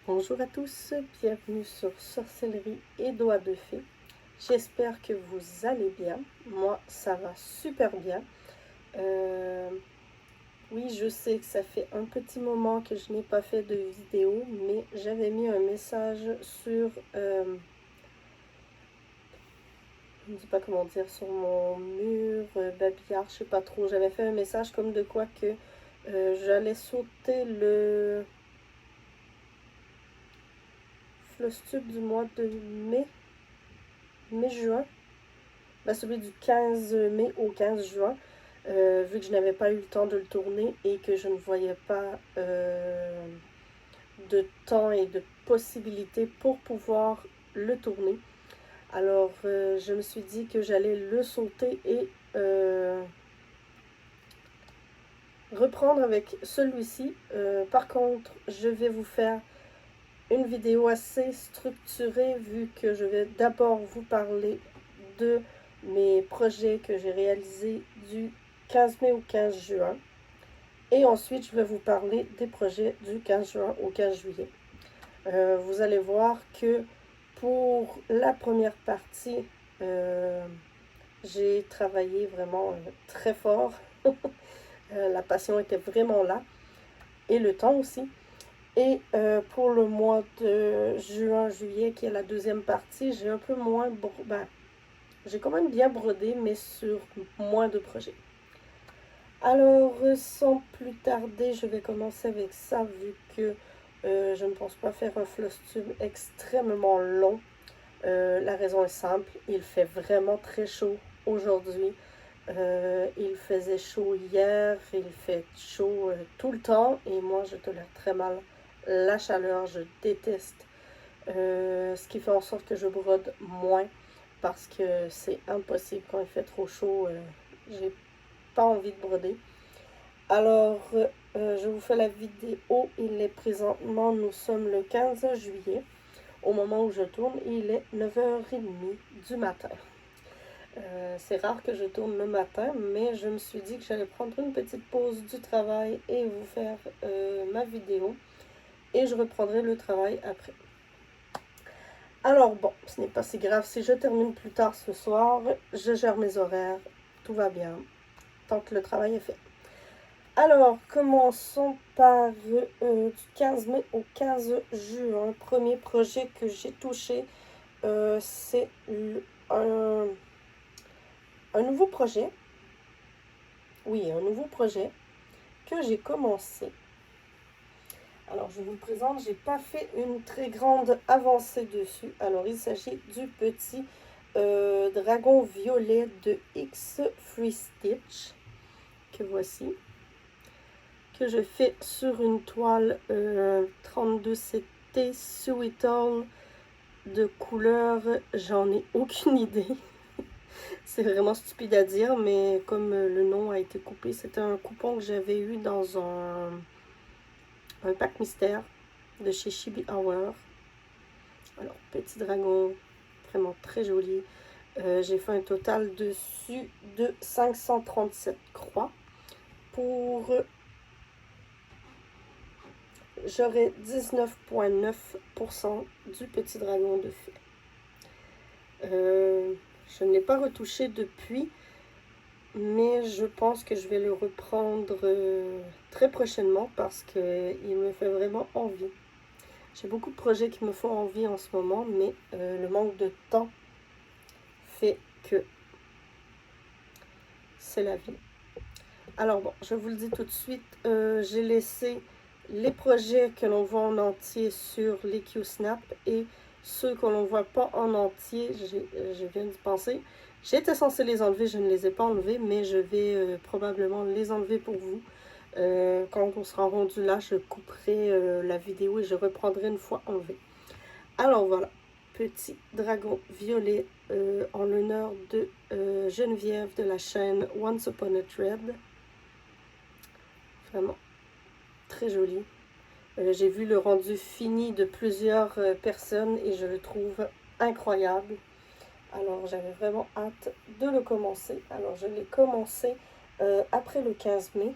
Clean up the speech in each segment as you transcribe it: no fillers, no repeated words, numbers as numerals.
Bonjour à tous, bienvenue sur Sorcellerie et Doigts de Fée. J'espère que vous allez bien. Moi, ça va super bien. Oui, je sais que ça fait un petit moment que je n'ai pas fait de vidéo, mais j'avais mis un message sur, je ne sais pas comment dire, sur mon mur, babillard, je sais pas trop. J'avais fait un message comme de quoi que j'allais sauter le Flostube du mois de mai-juin. Celui du 15 mai au 15 juin, vu que je n'avais pas eu le temps de le tourner et que je ne voyais pas de temps et de possibilités pour pouvoir le tourner. Alors, je me suis dit que j'allais le sauter et reprendre avec celui-ci. Par contre, je vais vous faire une vidéo assez structurée vu que je vais d'abord vous parler de mes projets que j'ai réalisés du 15 mai au 15 juin. Et ensuite, je vais vous parler des projets du 15 juin au 15 juillet. Vous allez voir que pour la première partie, j'ai travaillé vraiment très fort. La passion était vraiment là. Et le temps aussi. Et pour le mois de juin-juillet, qui est la deuxième partie, j'ai un peu moins... j'ai quand même bien brodé, mais sur moins de projets. Alors, sans plus tarder, je vais commencer avec ça, vu que je ne pense pas faire un floss tube extrêmement long. La raison est simple, il fait vraiment très chaud aujourd'hui. Il faisait chaud hier, il fait chaud tout le temps, et moi je tolère très mal la chaleur, je déteste. Ce qui fait en sorte que je brode moins, parce que c'est impossible quand il fait trop chaud. J'ai pas envie de broder. Alors, je vous fais la vidéo. Il est présentement, nous sommes le 15 juillet. Au moment où je tourne, il est 9h30 du matin. C'est rare que je tourne le matin, mais je me suis dit que j'allais prendre une petite pause du travail et vous faire ma vidéo. Et je reprendrai le travail après. Alors bon, ce n'est pas si grave si je termine plus tard ce soir. Je gère mes horaires, tout va bien, tant que le travail est fait. Alors, commençons par du 15 mai au 15 juin. Premier projet que j'ai touché, c'est un nouveau projet. Oui, un nouveau projet que j'ai commencé. Alors, je vous le présente, j'ai pas fait une très grande avancée dessus. Alors, il s'agit du petit dragon violet de X Free Stitch, que voici, que je fais sur une toile 32CT Sweetall de couleur, j'en ai aucune idée. C'est vraiment stupide à dire, mais comme le nom a été coupé, c'était un coupon que j'avais eu dans un pack mystère de chez Chibi Hour. Alors, petit dragon, vraiment très joli. J'ai fait un total dessus de 537 croix pour... J'aurai 19,9% du petit dragon de fée. Je ne l'ai pas retouché depuis, mais je pense que je vais le reprendre très prochainement parce qu'il me fait vraiment envie. J'ai beaucoup de projets qui me font envie en ce moment, mais le manque de temps fait que c'est la vie. Alors bon, je vous le dis tout de suite, j'ai laissé les projets que l'on voit en entier sur les Q-Snap et ceux que l'on ne voit pas en entier, je viens d'y penser. J'étais censée les enlever, je ne les ai pas enlevés, mais je vais probablement les enlever pour vous. Quand on sera rendu là, je couperai la vidéo et je reprendrai une fois enlevé. Alors voilà, petit dragon violet en l'honneur de Geneviève de la chaîne Once Upon a Thread. Vraiment très joli. J'ai vu le rendu fini de plusieurs personnes et je le trouve incroyable. Alors j'avais vraiment hâte de le commencer. Alors je l'ai commencé après le 15 mai.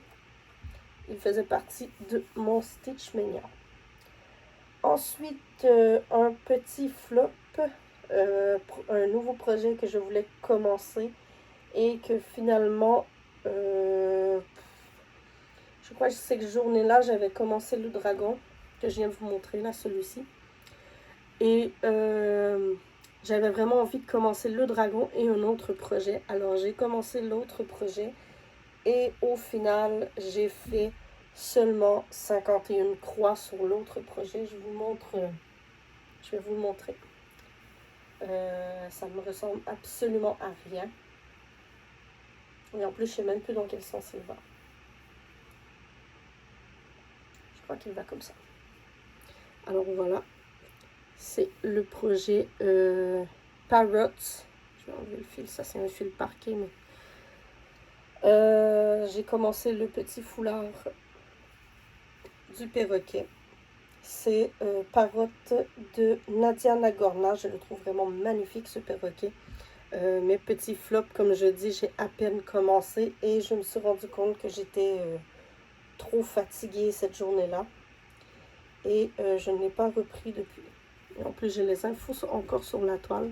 Il faisait partie de mon Stitch Mania. Ensuite, un petit flop, un nouveau projet que je voulais commencer et que finalement, je crois que cette journée-là, j'avais commencé le dragon, que je viens de vous montrer, là, celui-ci. Et j'avais vraiment envie de commencer le dragon et un autre projet. Alors, j'ai commencé l'autre projet et au final, j'ai fait seulement 51 croix sur l'autre projet. Je vais vous le montrer. Ça me ressemble absolument à rien. Et en plus, je ne sais même plus dans quel sens il va. Je crois qu'il va comme ça. Alors voilà, c'est le projet Parrots. Je vais enlever le fil, ça c'est un fil parquet. Mais j'ai commencé le petit foulard du perroquet. C'est Parrot de Nadia Nagorna. Je le trouve vraiment magnifique ce perroquet. Mes petits flops, comme je dis, j'ai à peine commencé et je me suis rendu compte que j'étais trop fatiguée cette journée-là. Et je ne l'ai pas repris depuis. Et en plus, j'ai les infos encore sur la toile.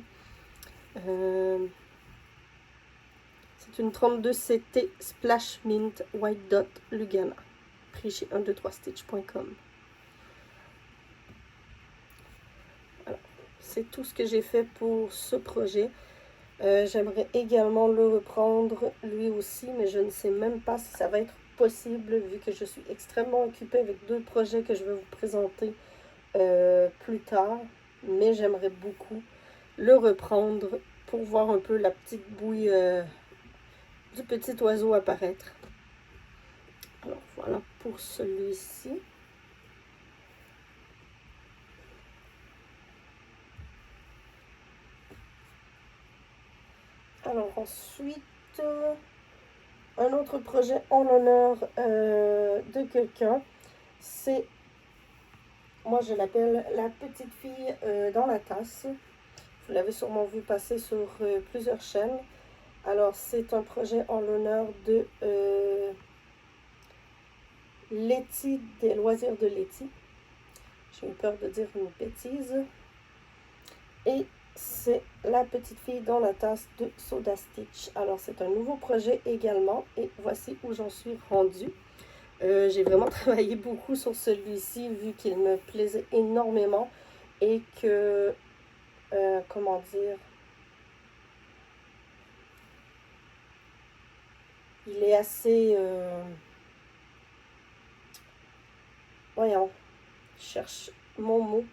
C'est une 32 CT Splash Mint White Dot Lugana. Pris chez 123stitch.com. Alors, c'est tout ce que j'ai fait pour ce projet. J'aimerais également le reprendre lui aussi, mais je ne sais même pas si ça va être possible vu que je suis extrêmement occupée avec deux projets que je vais vous présenter plus tard. Mais j'aimerais beaucoup le reprendre pour voir un peu la petite bouille du petit oiseau apparaître. Alors voilà pour celui-ci. Alors ensuite, un autre projet en l'honneur de quelqu'un, c'est, moi je l'appelle la petite fille dans la tasse. Vous l'avez sûrement vu passer sur plusieurs chaînes. Alors c'est un projet en l'honneur de Letty, des loisirs de Letty. J'ai eu peur de dire une bêtise. Et c'est la petite fille dans la tasse de Soda Stitch. Alors c'est un nouveau projet également et voici où j'en suis rendue. J'ai vraiment travaillé beaucoup sur celui-ci vu qu'il me plaisait énormément et que, comment dire, il est assez, voyons, je cherche mon mot,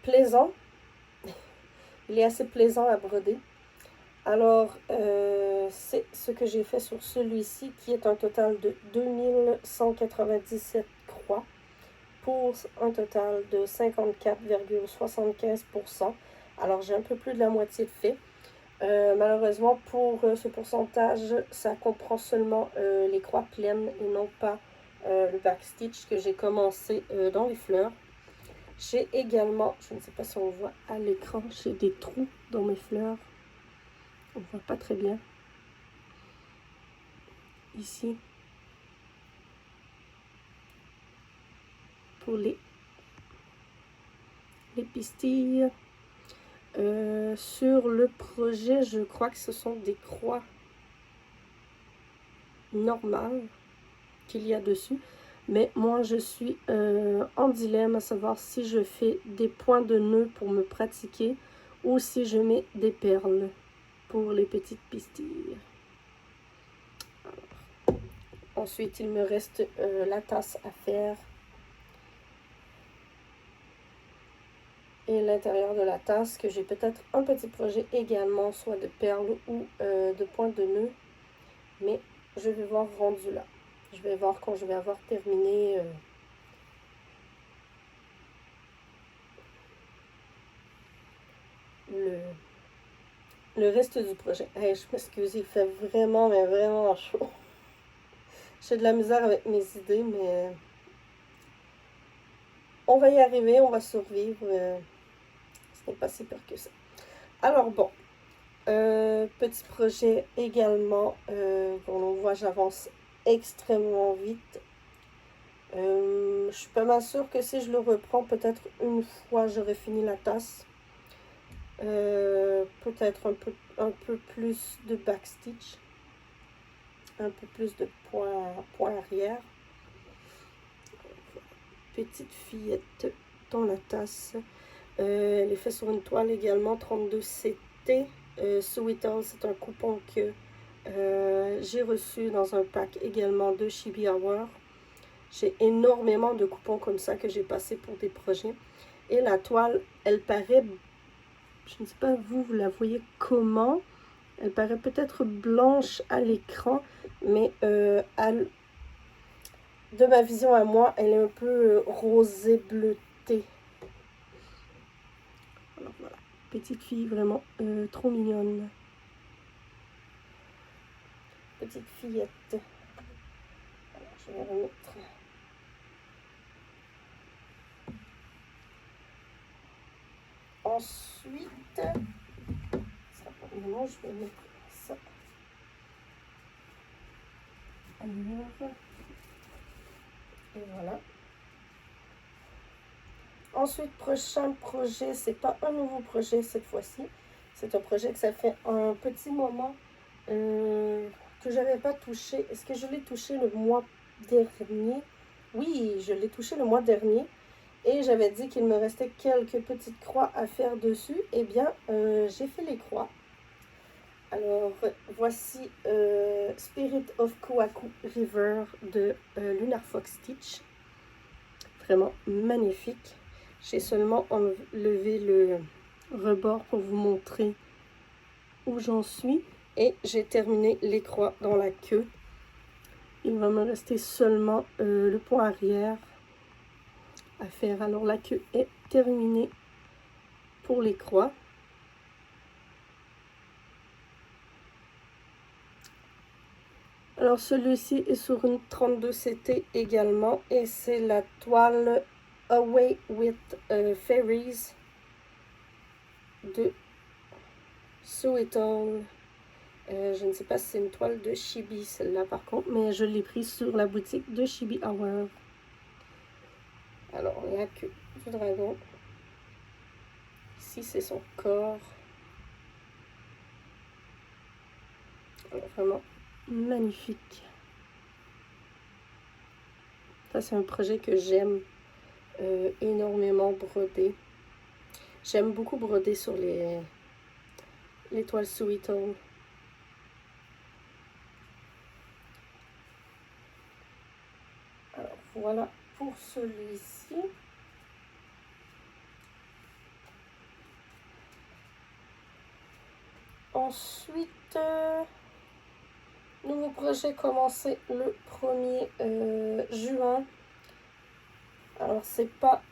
plaisant. Il est assez plaisant à broder. Alors, c'est ce que j'ai fait sur celui-ci qui est un total de 2197 croix pour un total de 54,75%. Alors, j'ai un peu plus de la moitié de fait. Malheureusement, pour ce pourcentage, ça comprend seulement les croix pleines et non pas le backstitch que j'ai commencé dans les fleurs. J'ai également, je ne sais pas si on voit à l'écran, j'ai des trous dans mes fleurs. On ne voit pas très bien. Ici. Pour les pistilles. Sur le projet, je crois que ce sont des croix normales qu'il y a dessus. Mais moi, je suis en dilemme à savoir si je fais des points de nœud pour me pratiquer ou si je mets des perles pour les petites pistilles. Alors, ensuite, il me reste la tasse à faire. Et l'intérieur de la tasse, que j'ai peut-être un petit projet également, soit de perles ou de points de nœud. Mais je vais voir rendu là. Je vais voir quand je vais avoir terminé le reste du projet. Hey, je m'excuse, il fait vraiment, mais vraiment chaud. J'ai de la misère avec mes idées, mais on va y arriver, on va survivre. Ce n'est pas si peur que ça. Alors bon, petit projet également, on voit, j'avance extrêmement vite. Je suis pas mal sûre que si je le reprends, peut-être une fois j'aurai fini la tasse. Peut-être un peu plus de backstitch, un peu plus de point arrière. Petite fillette dans la tasse. Elle est faite sur une toile également, 32CT. Sweetal, c'est un coupon que j'ai reçu dans un pack également de Chibi Hour. J'ai énormément de coupons comme ça que j'ai passé pour des projets. Et la toile, elle paraît, je ne sais pas vous la voyez comment, elle paraît peut-être blanche à l'écran, mais de ma vision à moi, elle est un peu rosée bleutée. Alors voilà, petite fille vraiment trop mignonne. Petite fillette. Alors, je vais remettre. Ensuite, ça pour le moment, je vais mettre ça. Alors, et voilà. Ensuite, prochain projet, c'est pas un nouveau projet cette fois-ci. C'est un projet que ça fait un petit moment que j'avais pas touché. Est-ce que je l'ai touché le mois dernier? Oui, je l'ai touché le mois dernier. Et j'avais dit qu'il me restait quelques petites croix à faire dessus. Eh bien, j'ai fait les croix. Alors, voici Spirit of Kohaku River de Lunar Fox Stitch. Vraiment magnifique. J'ai seulement enlevé le rebord pour vous montrer où j'en suis. Et j'ai terminé les croix dans la queue. Il va me rester seulement le point arrière à faire. Alors la queue est terminée pour les croix. Alors celui-ci est sur une 32CT également et c'est la toile Away with Fairies de Sweetal. Je ne sais pas si c'est une toile de Chibi celle-là par contre, mais je l'ai prise sur la boutique de Chibi Hour. Alors la queue du dragon. Ici c'est son corps. Alors, vraiment magnifique. Ça c'est un projet que j'aime énormément broder. J'aime beaucoup broder sur les toiles Sweetal. Alors voilà pour celui-ci. Ensuite, nouveau projet commencé le 1er juin. Alors c'est pas,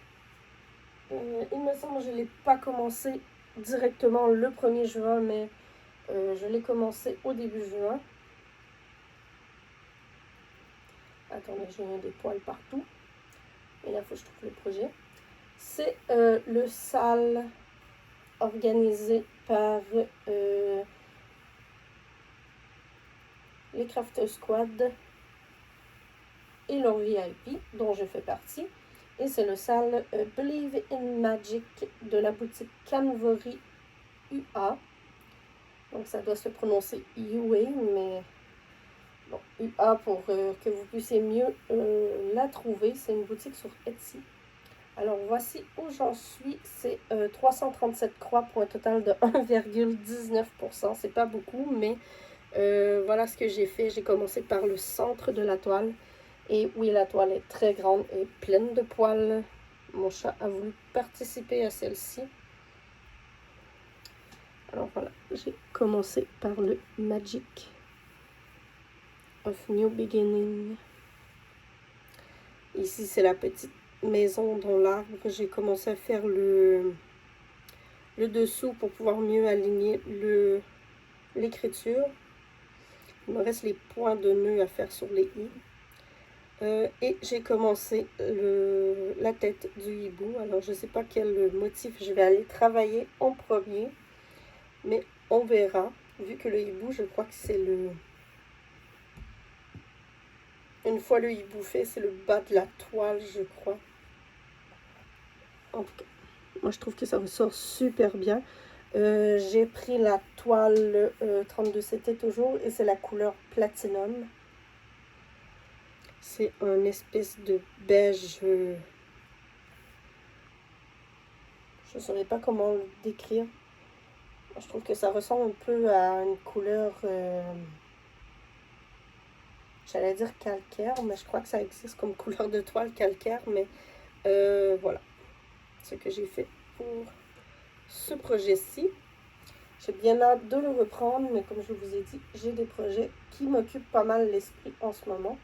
il me semble que je ne l'ai pas commencé directement le 1er juin, mais je l'ai commencé au début juin. Attendez, j'ai des poils partout. Et là, il faut que je trouve le projet. C'est le SAL organisé par les Crafter Squad et leur VIP, dont je fais partie. Et c'est le SAL Believe in Magic de la boutique Canvory UA. Donc ça doit se prononcer UA, mais bon, UA pour que vous puissiez mieux la trouver. C'est une boutique sur Etsy. Alors voici où j'en suis. C'est 337 croix pour un total de 1,19%. C'est pas beaucoup, mais voilà ce que j'ai fait. J'ai commencé par le centre de la toile. Et oui, la toile est très grande et pleine de poils. Mon chat a voulu participer à celle-ci. Alors voilà, j'ai commencé par le Magic of New Beginning. Ici, c'est la petite maison dans l'arbre. J'ai commencé à faire le dessous pour pouvoir mieux aligner l'écriture. Il me reste les points de nœud à faire sur les i. Et j'ai commencé la tête du hibou. Alors, je ne sais pas quel motif je vais aller travailler en premier. Mais on verra. Vu que le hibou, je crois que c'est une fois le hibouffé, c'est le bas de la toile, je crois. En tout cas, moi je trouve que ça ressort super bien. J'ai pris la toile 32 c'était toujours et c'est la couleur Platinum. C'est un espèce de beige. Je ne saurais pas comment le décrire. Je trouve que ça ressemble un peu à une couleur, j'allais dire calcaire, mais je crois que ça existe comme couleur de toile calcaire. Mais voilà ce que j'ai fait pour ce projet-ci. J'ai bien hâte de le reprendre, mais comme je vous ai dit, j'ai des projets qui m'occupent pas mal l'esprit en ce moment,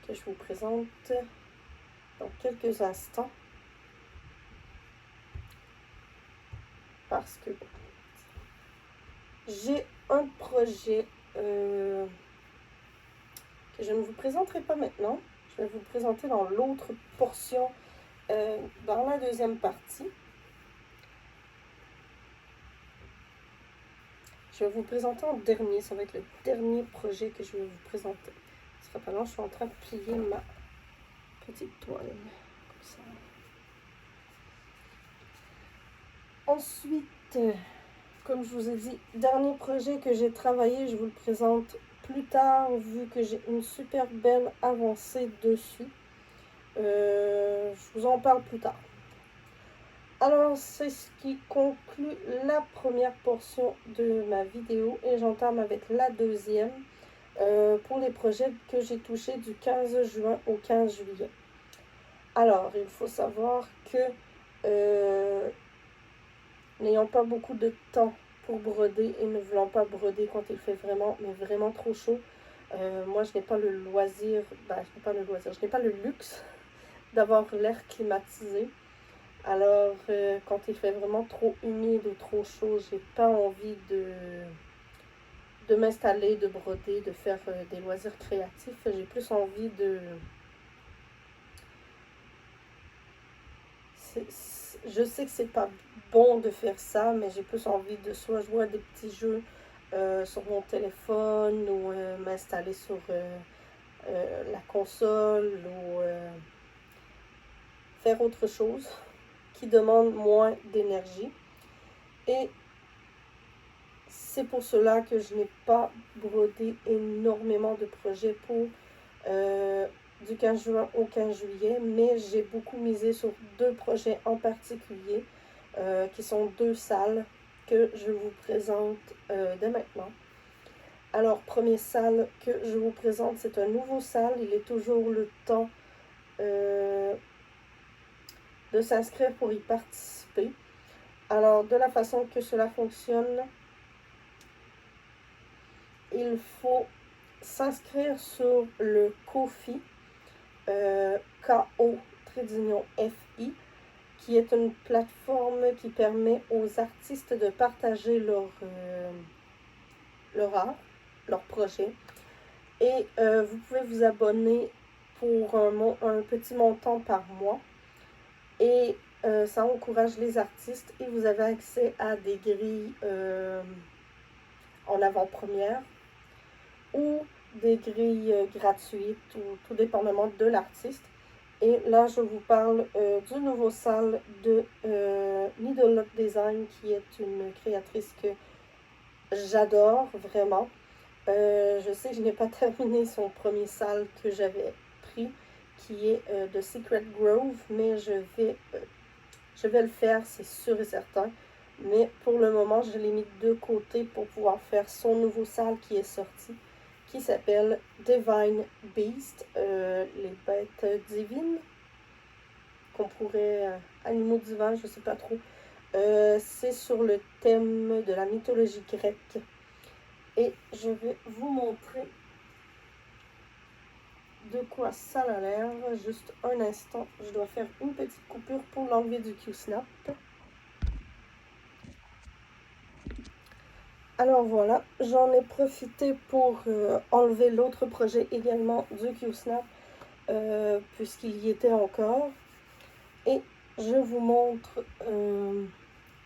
que je vous présente dans quelques instants. Parce que j'ai un projet que je ne vous présenterai pas maintenant. Je vais vous le présenter dans l'autre portion, dans la deuxième partie. Je vais vous présenter en dernier. Ça va être le dernier projet que je vais vous présenter. Ce sera pas long, je suis en train de plier ma petite toile. Comme ça. Ensuite, comme je vous ai dit, dernier projet que j'ai travaillé, je vous le présente plus tard, vu que j'ai une super belle avancée dessus. Je vous en parle plus tard. Alors, c'est ce qui conclut la première portion de ma vidéo et j'entame avec la deuxième pour les projets que j'ai touchés du 15 juin au 15 juillet. Alors, il faut savoir que n'ayant pas beaucoup de temps pour broder et ne voulant pas broder quand il fait vraiment, mais vraiment trop chaud, moi je n'ai pas le loisir, je n'ai pas le luxe d'avoir l'air climatisé. Alors, quand il fait vraiment trop humide ou trop chaud, j'ai pas envie de m'installer, de broder, de faire des loisirs créatifs. J'ai plus envie de... Je sais que c'est pas bon de faire ça, mais j'ai plus envie de soit jouer à des petits jeux sur mon téléphone ou m'installer sur la console ou faire autre chose qui demande moins d'énergie. Et c'est pour cela que je n'ai pas brodé énormément de projets pour du 15 juin au 15 juillet, mais j'ai beaucoup misé sur deux projets en particulier, qui sont deux salles que je vous présente dès maintenant. Alors, première salle que je vous présente, c'est un nouveau salle. Il est toujours le temps de s'inscrire pour y participer. Alors, de la façon que cela fonctionne, il faut s'inscrire sur le Ko-fi, Ko-fi, qui est une plateforme qui permet aux artistes de partager leur art, leur projet. Et vous pouvez vous abonner pour un petit montant par mois. Et ça encourage les artistes et vous avez accès à des grilles en avant-première ou des grilles gratuites, ou tout dépendamment de l'artiste. Et là, je vous parle du nouveau salle de Needle Lock Design, qui est une créatrice que j'adore vraiment. Je sais que je n'ai pas terminé son premier salle que j'avais pris, qui est de Secret Grove, mais je vais le faire, c'est sûr et certain. Mais pour le moment, je l'ai mis de côté pour pouvoir faire son nouveau salle qui est sorti, qui s'appelle Divine Beast, les bêtes divines, qu'on pourrait, animaux divins, je sais pas trop. C'est sur le thème de la mythologie grecque. Et je vais vous montrer de quoi ça a l'air. Juste un instant, je dois faire une petite coupure pour l'enlever du Q-Snap. Alors voilà, j'en ai profité pour enlever l'autre projet également du Q-Snap, puisqu'il y était encore. Et je vous montre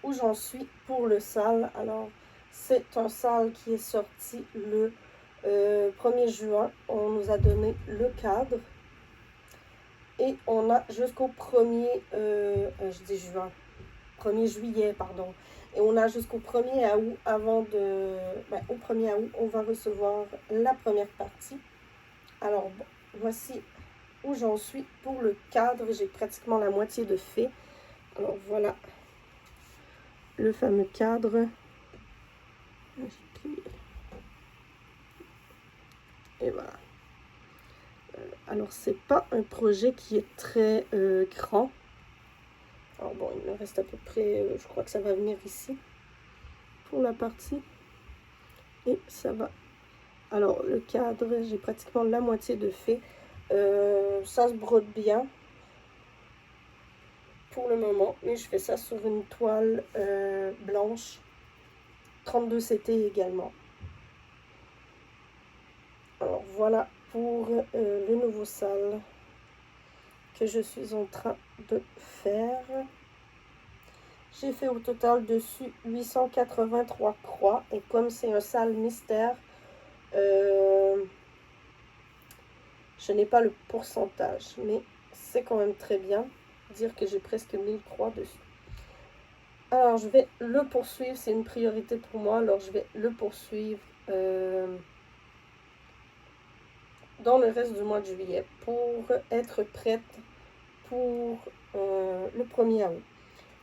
où j'en suis pour le salle. Alors, c'est un salle qui est sorti le 1er juin, on nous a donné le cadre. Et on a jusqu'au 1er juillet, pardon. Et on a jusqu'au 1er août, au 1er août, on va recevoir la première partie. Alors, bon, voici où j'en suis pour le cadre. J'ai pratiquement la moitié de fait. Alors, voilà le fameux cadre. Et voilà. Alors, c'est pas un projet qui est très grand. Alors bon, il me reste à peu près, je crois que ça va venir ici pour la partie. Et ça va. Alors, le cadre, j'ai pratiquement la moitié de fait. Ça se brode bien pour le moment. Mais je fais ça sur une toile blanche. 32 CT également. Alors, voilà pour le nouveau salle que je suis en train de faire. J'ai fait au total dessus 883 croix. Et comme c'est un salle mystère, je n'ai pas le pourcentage. Mais c'est quand même très bien. Dire que j'ai presque 1000 croix dessus. Alors, je vais le poursuivre. C'est une priorité pour moi. Alors, je vais le poursuivre dans le reste du mois de juillet pour être prête pour le 1er août.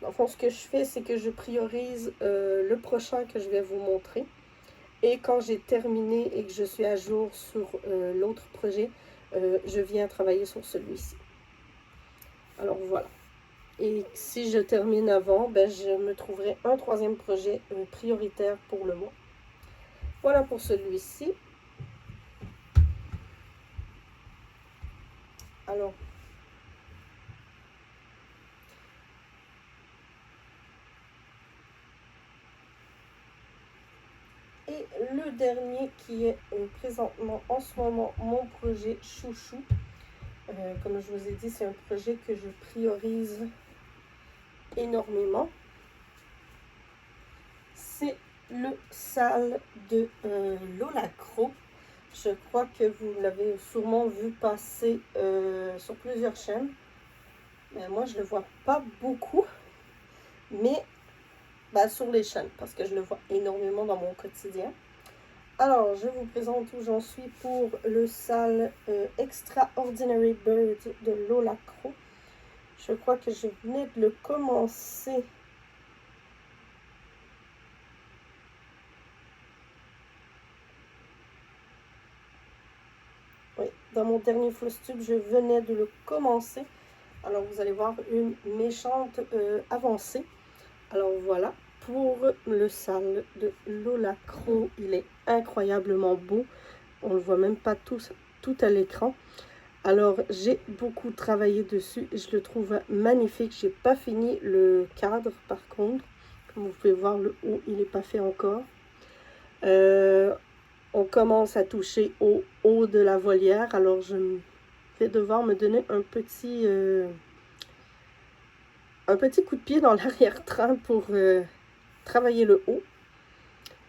Dans le fond, ce que je fais, c'est que je priorise le prochain que je vais vous montrer. Et quand j'ai terminé et que je suis à jour sur l'autre projet, je viens travailler sur celui-ci. Alors voilà. Et si je termine avant, ben, je me trouverai un 3e projet prioritaire pour le mois. Voilà pour celui-ci. Alors, et le dernier qui est présentement en ce moment mon projet chouchou. Comme je vous ai dit, c'est un projet que je priorise énormément. C'est le salle de Lola Crow. Je crois que vous l'avez sûrement vu passer sur plusieurs chaînes. Mais moi, je ne le vois pas beaucoup. Mais sur les chaînes, parce que je le vois énormément dans mon quotidien. Alors, je vous présente où j'en suis pour le salle Extraordinary Bird de Lola Crow. Je crois que je venais de le commencer. Oui, dans mon dernier Flosstube, je venais de le commencer. Alors, vous allez voir une méchante avancée. Alors, voilà, pour le salle de Lola Crow, il est incroyablement beau. On ne le voit même pas tout à l'écran. Alors, j'ai beaucoup travaillé dessus. Je le trouve magnifique. J'ai pas fini le cadre, par contre. Comme vous pouvez voir, le haut, il n'est pas fait encore. On commence à toucher au haut de la volière. Alors, je vais devoir me donner un petit coup de pied dans l'arrière-train pour travailler le haut.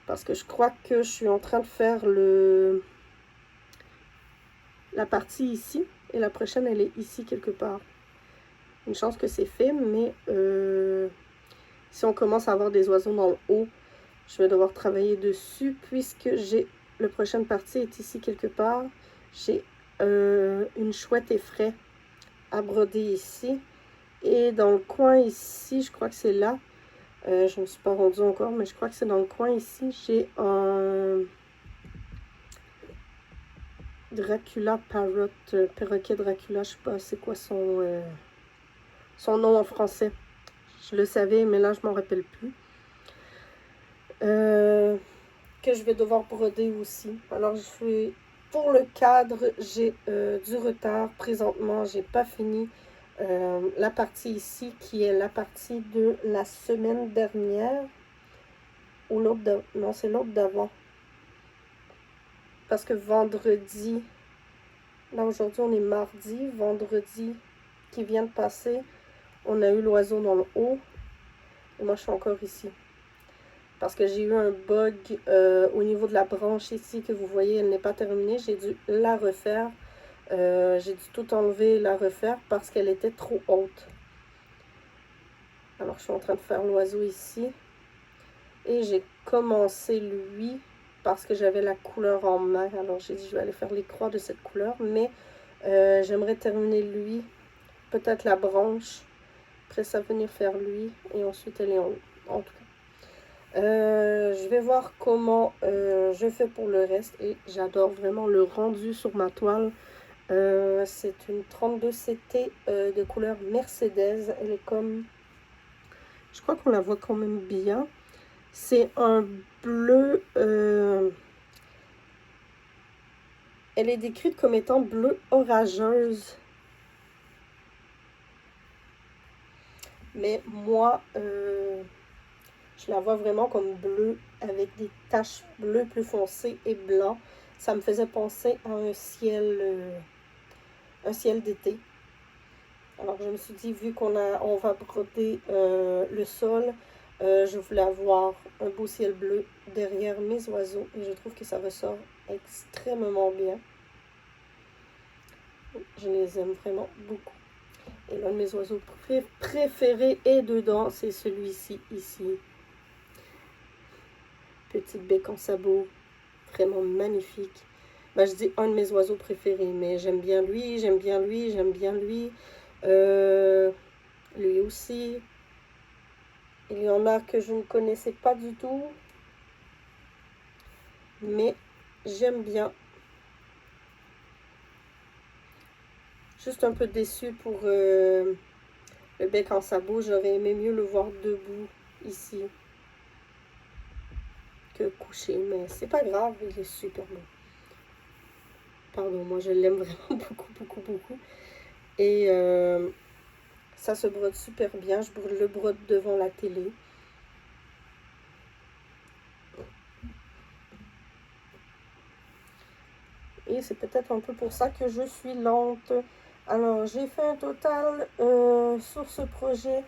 Parce que je crois que je suis en train de faire la partie ici. Et la prochaine, elle est ici quelque part. Une chance que c'est fait, mais si on commence à avoir des oiseaux dans le haut, je vais devoir travailler dessus puisque j'ai la prochaine partie est ici quelque part. J'ai une chouette effraie à broder ici. Et dans le coin ici, je crois que c'est là. Je ne me suis pas rendue encore, mais je crois que c'est dans le coin ici. J'ai un Dracula Parrot, perroquet Dracula, je sais pas c'est quoi son nom en français. Je le savais, mais là je m'en rappelle plus. Que je vais devoir broder aussi. Alors pour le cadre, j'ai du retard. Présentement, j'ai pas fini la partie ici, qui est la partie de la semaine dernière. Ou l'autre non, c'est l'autre d'avant. Parce que vendredi, là aujourd'hui on est mardi, vendredi qui vient de passer, on a eu l'oiseau dans le haut. Et moi je suis encore ici. parce que j'ai eu un bug au niveau de la branche ici que vous voyez, elle n'est pas terminée. J'ai dû la refaire. J'ai dû tout enlever et la refaire parce qu'elle était trop haute. Alors, je suis en train de faire l'oiseau ici. Et j'ai commencé lui parce que j'avais la couleur en main. Alors, j'ai dit, je vais aller faire les croix de cette couleur. Mais j'aimerais terminer lui, peut-être la branche. Après ça, venir faire lui. Et ensuite, elle est en tout cas. Je vais voir comment je fais pour le reste. Et j'adore vraiment le rendu sur ma toile. C'est une 32 CT de couleur Mercedes. Elle est comme... Je crois qu'on la voit quand même bien. C'est un bleu... elle est décrite comme étant bleu orageuse. Mais moi, je la vois vraiment comme bleu avec des taches bleues plus foncées et blanc. Ça me faisait penser à un ciel d'été. Alors, je me suis dit, vu on va broder le sol, je voulais avoir un beau ciel bleu derrière mes oiseaux. Et je trouve que ça ressort extrêmement bien. Je les aime vraiment beaucoup. Et l'un de mes oiseaux préférés est dedans, c'est celui-ci, ici. Petit bec en sabot, vraiment magnifique. Ben, je dis un de mes oiseaux préférés, mais j'aime bien lui, j'aime bien lui, j'aime bien lui. Lui aussi. Il y en a que je ne connaissais pas du tout. Mais j'aime bien. Juste un peu déçue pour le bec en sabot. J'aurais aimé mieux le voir debout ici que couché. Mais c'est pas grave, il est super beau. Pardon, moi je l'aime vraiment beaucoup, beaucoup, beaucoup. Et ça se brode super bien. Je le brode devant la télé. Et c'est peut-être un peu pour ça que je suis lente. Alors, j'ai fait un total sur ce projet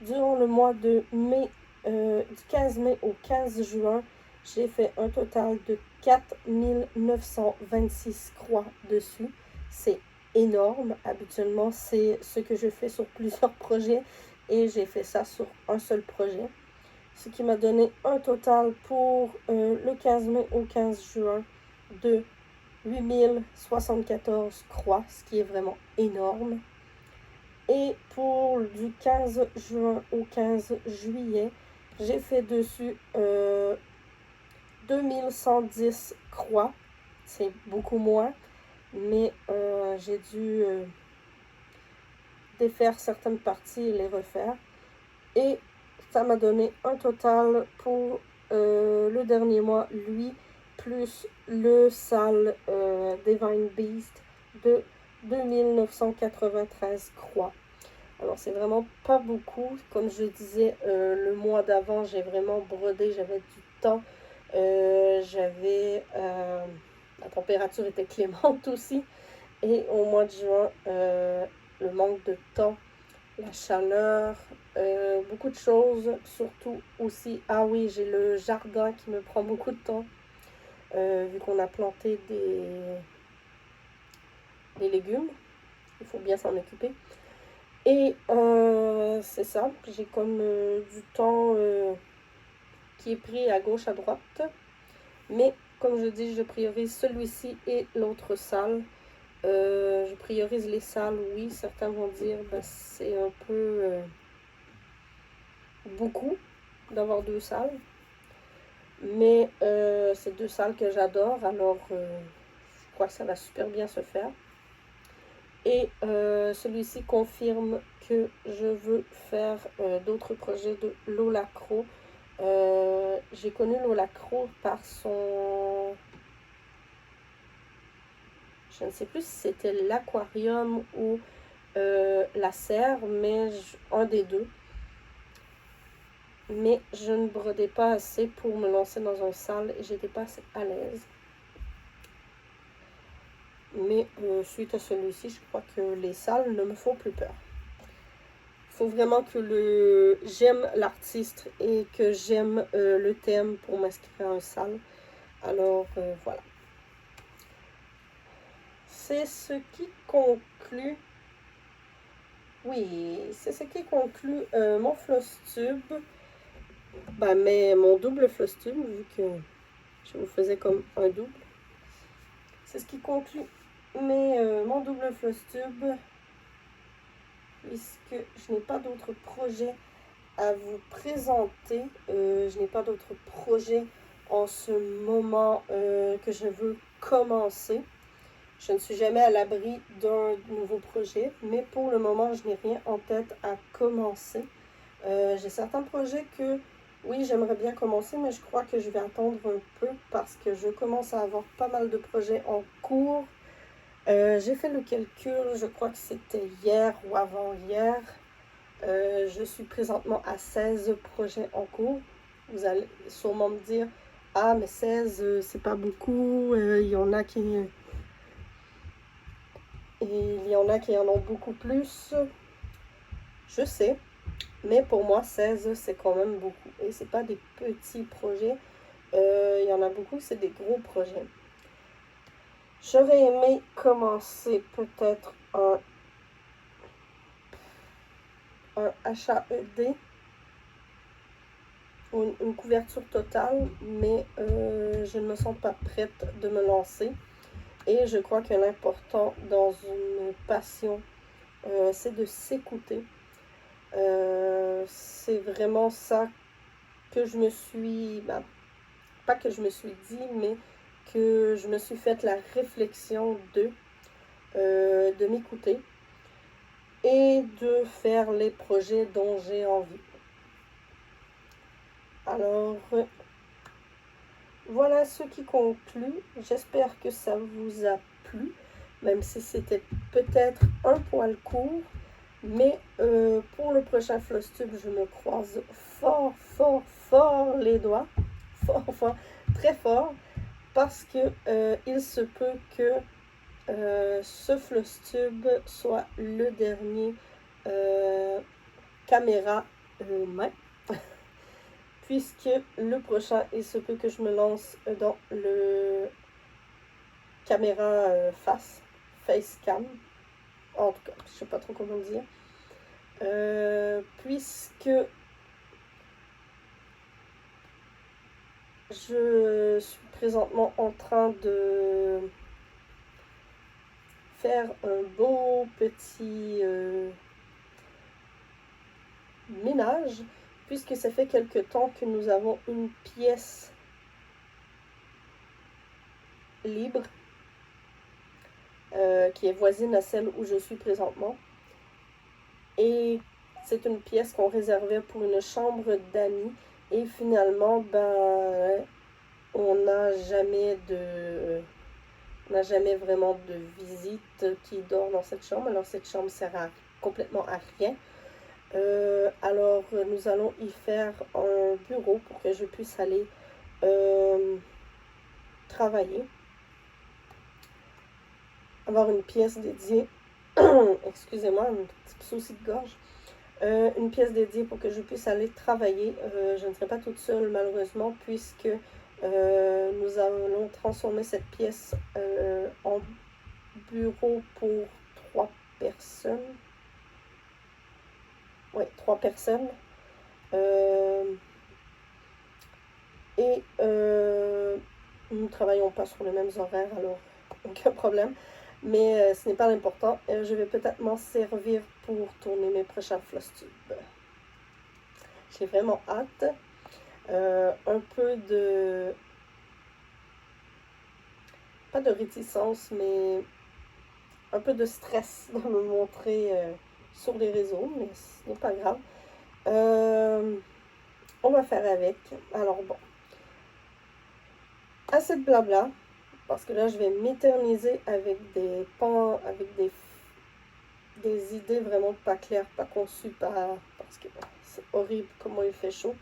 durant le mois de mai, du 15 mai au 15 juin. J'ai fait un total de 4926 croix dessus. C'est énorme. Habituellement, c'est ce que je fais sur plusieurs projets. Et j'ai fait ça sur un seul projet. Ce qui m'a donné un total pour le 15 mai au 15 juin de 8074 croix, ce qui est vraiment énorme. Et pour du 15 juin au 15 juillet, j'ai fait dessus 2110 croix. C'est beaucoup moins, mais j'ai dû défaire certaines parties et les refaire. Et ça m'a donné un total pour le dernier mois, lui, plus le sale Divine Beast de 2993 croix. Alors, c'est vraiment pas beaucoup. Comme je disais, le mois d'avant, j'ai vraiment brodé, j'avais du temps. La température était clémente aussi. Et au mois de juin, le manque de temps, la chaleur, beaucoup de choses, surtout aussi, ah oui, j'ai le jardin qui me prend beaucoup de temps, vu qu'on a planté des légumes, il faut bien s'en occuper. Et c'est ça, j'ai comme du temps qui est pris à gauche, à droite, mais comme je dis, je priorise celui-ci et l'autre salle. Je priorise les salles, oui, certains vont dire, ben, c'est un peu beaucoup d'avoir deux salles. Mais c'est deux salles que j'adore, alors je crois que ça va super bien se faire. Et celui-ci confirme que je veux faire d'autres projets de Lola Crow. J'ai connu Lola Crow par son... Je ne sais plus si c'était l'aquarium ou la serre, mais un des deux. Mais je ne brodais pas assez pour me lancer dans un salle et j'étais pas assez à l'aise. Mais suite à celui-ci, je crois que les salles ne me font plus peur. faut vraiment que j'aime l'artiste et que j'aime le thème pour m'inscrire à un salle. Alors, voilà. C'est ce qui conclut. Oui, c'est ce qui conclut mon floss tube. Ben, mais mon double floss tube, vu que je vous faisais comme un double. C'est ce qui conclut mon double floss tube. Puisque je n'ai pas d'autres projets à vous présenter. Je n'ai pas d'autres projets en ce moment que je veux commencer. Je ne suis jamais à l'abri d'un nouveau projet, mais pour le moment, je n'ai rien en tête à commencer. J'ai certains projets que, oui, j'aimerais bien commencer, mais je crois que je vais attendre un peu parce que je commence à avoir pas mal de projets en cours. J'ai fait le calcul, je crois que c'était hier ou avant-hier. Je suis présentement à 16 projets en cours. Vous allez sûrement me dire, ah, mais 16, c'est pas beaucoup. Il y en a qui en ont beaucoup plus. Je sais, mais pour moi, 16, c'est quand même beaucoup. Et c'est pas des petits projets. Il y en a beaucoup, c'est des gros projets. J'aurais aimé commencer peut-être un HAED, une couverture totale, mais je ne me sens pas prête de me lancer. Et je crois que l'important dans une passion, c'est de s'écouter. C'est vraiment ça que je me suis, pas que je me suis dit, mais que je me suis fait la réflexion de m'écouter et de faire les projets dont j'ai envie. Alors, voilà ce qui conclut. J'espère que ça vous a plu, même si c'était peut-être un poil court. Mais pour le prochain FlossTube, je me croise fort, fort, fort les doigts. Fort, fort, très fort. Parce que il se peut que ce FlossTube soit le dernier caméra main. Puisque le prochain, il se peut que je me lance dans le caméra face cam. En tout cas, je sais pas trop comment dire. Puisque je suis présentement en train de faire un beau petit ménage, puisque ça fait quelque temps que nous avons une pièce libre qui est voisine à celle où je suis présentement. Et c'est une pièce qu'on réservait pour une chambre d'amis. Et finalement, on n'a jamais vraiment de visite qui dort dans cette chambre. Alors cette chambre sert complètement à rien. Alors nous allons y faire un bureau pour que je puisse aller travailler. Avoir une pièce dédiée. Excusez-moi, un petit souci de gorge. Une pièce dédiée pour que je puisse aller travailler. Je ne serai pas toute seule malheureusement puisque nous allons transformer cette pièce en bureau pour 3 personnes. Oui, 3 personnes. Et nous ne travaillons pas sur les mêmes horaires, alors aucun problème. Mais ce n'est pas l'important. Je vais peut-être m'en servir pour tourner mes prochains FlossTube. J'ai vraiment hâte. Un peu de... pas de réticence, mais un peu de stress de me montrer sur les réseaux, mais ce n'est pas grave. On va faire avec. Alors bon. Assez de blabla. Parce que là, je vais m'éterniser avec des idées vraiment pas claires, pas conçues, parce que c'est horrible comment il fait chaud.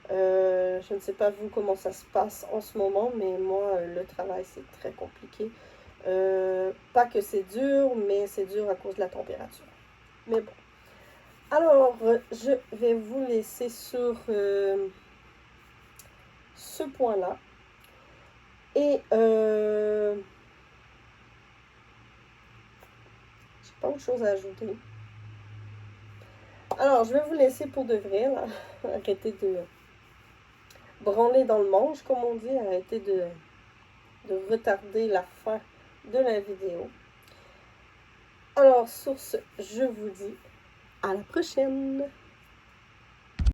Je ne sais pas vous comment ça se passe en ce moment, mais moi, le travail, c'est très compliqué. Pas que c'est dur, mais c'est dur à cause de la température. Mais bon. Alors, je vais vous laisser sur ce point-là. Et j'ai pas autre chose à ajouter. Alors, je vais vous laisser pour de vrai, là. Arrêtez de branler dans le manche, comme on dit. Arrêtez de retarder la fin de la vidéo. Alors, sur ce, je vous dis à la prochaine!